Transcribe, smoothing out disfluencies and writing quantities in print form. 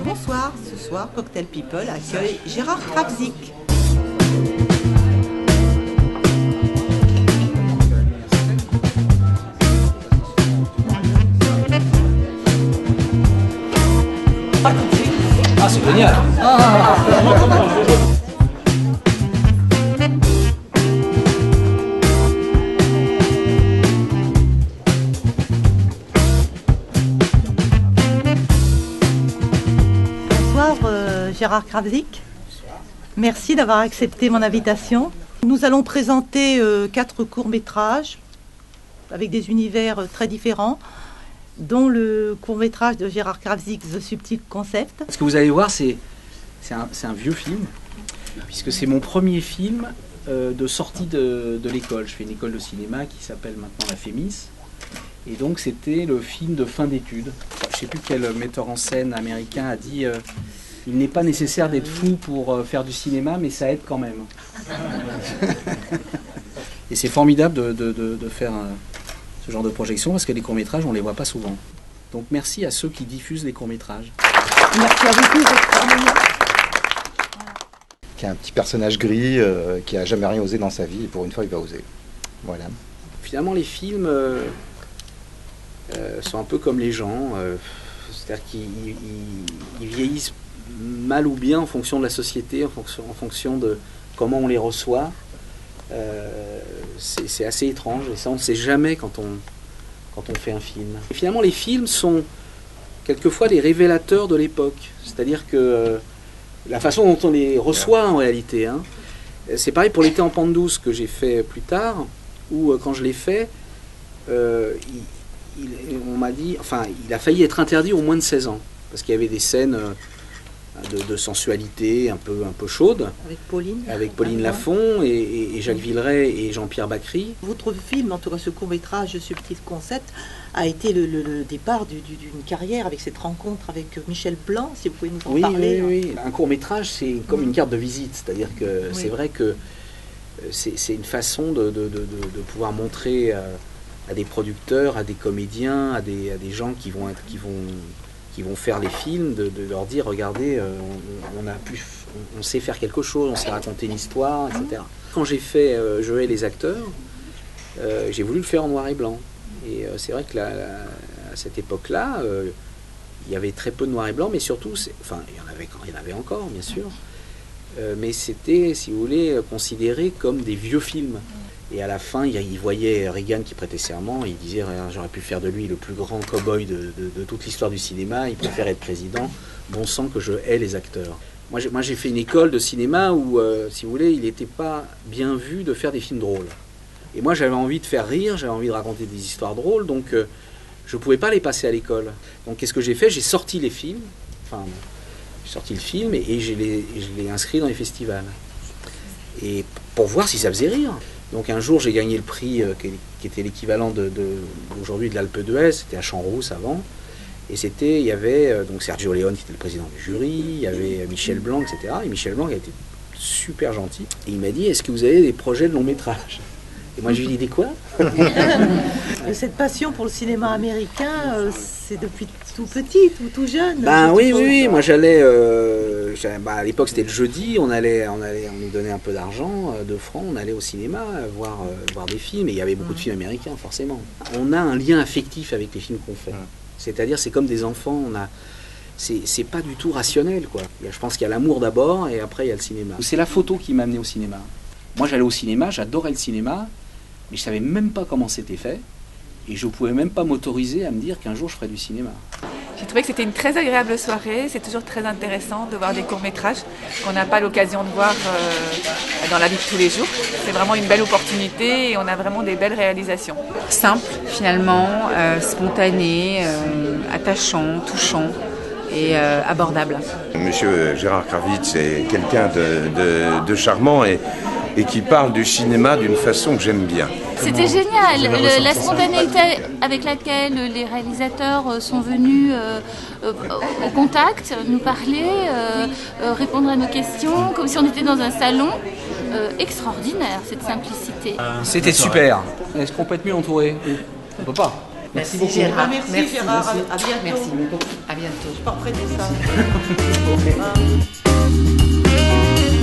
Bonsoir, ce soir, Cocktail People accueille Gérard Krawczyk. Ah, c'est génial! Bonsoir Gérard Krawczyk. Merci d'avoir accepté mon invitation. Nous allons présenter 4 courts-métrages avec des univers très différents, dont le court-métrage de Gérard Krawczyk, The Subtle Concept. Ce que vous allez voir, c'est un vieux film, puisque c'est mon premier film de sortie de l'école. Je fais une école de cinéma qui s'appelle maintenant la FEMIS. Et donc c'était le film de fin d'études. Je ne sais plus quel metteur en scène américain a dit il n'est pas nécessaire d'être fou pour faire du cinéma, mais ça aide quand même. Et c'est formidable de faire ce genre de projection, parce que les courts-métrages, on ne les voit pas souvent. Donc merci à ceux qui diffusent les courts-métrages. Merci à vous tous d'être parmi nous. Qui est un petit personnage gris qui n'a jamais rien osé dans sa vie, et pour une fois il va oser. Voilà. Finalement les films sont un peu comme les gens, c'est-à-dire qu'ils vieillissent mal ou bien en fonction de la société, en fonction de comment on les reçoit. C'est assez étrange, et ça on ne sait jamais quand on fait un film. Et finalement les films sont quelquefois les révélateurs de l'époque, c'est-à-dire que la façon dont on les reçoit en réalité, hein. C'est pareil pour L'été en pente douce que j'ai fait plus tard, où quand je l'ai fait, on m'a dit, enfin il a failli être interdit au moins de 16 ans, parce qu'il y avait des scènes de sensualité un peu chaude, avec Pauline Lafont et Jacques Villeray et Jean-Pierre Bacry. Votre film, en tout cas ce court-métrage Subtil Concept, a été le départ d'une carrière avec cette rencontre avec Michel Blanc, si vous pouvez nous en parler. Oui. Un court-métrage, c'est comme une carte de visite, c'est-à-dire que c'est vrai que c'est une façon de pouvoir montrer à des producteurs, à des comédiens, à des gens qui vont faire les films, de leur dire regardez, on sait faire quelque chose, on sait raconter une histoire, etc. Quand j'ai fait Je hais les acteurs, j'ai voulu le faire en noir et blanc. Et c'est vrai que à cette époque-là, il y avait très peu de noir et blanc, mais surtout, il y en avait encore, bien sûr, mais c'était, si vous voulez, considéré comme des vieux films. Et à la fin, il voyait Reagan qui prêtait serment, il disait j'aurais pu faire de lui le plus grand cow-boy de toute l'histoire du cinéma, il préfère être président, bon sang que je hais les acteurs. Moi j'ai fait une école de cinéma où, si vous voulez, il n'était pas bien vu de faire des films drôles. Et moi j'avais envie de faire rire, j'avais envie de raconter des histoires drôles, donc je ne pouvais pas les passer à l'école. Donc qu'est-ce que j'ai fait? J'ai sorti les films, j'ai sorti le film et je l'ai inscrit dans les festivals. Et pour voir si ça faisait rire. Donc un jour j'ai gagné le prix qui était l'équivalent d'aujourd'hui de l'Alpe d'Huez, c'était à Champs-Rousse avant. Et il y avait donc Sergio Leone qui était le président du jury, il y avait Michel Blanc, etc. Et Michel Blanc a été super gentil. Et il m'a dit est-ce que vous avez des projets de long métrage? Et moi je lui ai dit quoi? Cette passion pour le cinéma américain, c'est depuis tout petit, tout jeune. Oui. Moi j'allais, à l'époque c'était le jeudi, on nous donnait un peu d'argent, 2 francs, on allait au cinéma voir des films, et il y avait beaucoup de films américains forcément. On a un lien affectif avec les films qu'on fait. C'est-à-dire c'est comme des enfants, c'est pas du tout rationnel, quoi. Je pense qu'il y a l'amour d'abord et après il y a le cinéma. C'est la photo qui m'a amené au cinéma. Moi j'allais au cinéma, j'adorais le cinéma, mais je savais même pas comment c'était fait et je pouvais même pas m'autoriser à me dire qu'un jour je ferais du cinéma. J'ai trouvé que c'était une très agréable soirée, c'est toujours très intéressant de voir des courts-métrages qu'on n'a pas l'occasion de voir dans la vie de tous les jours. C'est vraiment une belle opportunité et on a vraiment des belles réalisations. Simple finalement, spontané, attachant, touchant et abordable. Monsieur Gérard Krawczyk, c'est quelqu'un de charmant et qui parle du cinéma d'une façon que j'aime bien. C'était génial, la spontanéité avec laquelle les réalisateurs sont venus au contact, nous parler, répondre à nos questions, comme si on était dans un salon. Extraordinaire, cette simplicité. C'était super. Est-ce qu'on peut être mieux entouré? On peut pas. Merci Gérard. Merci Gérard, à bientôt. Merci. À bientôt. Je peux reprêter ça.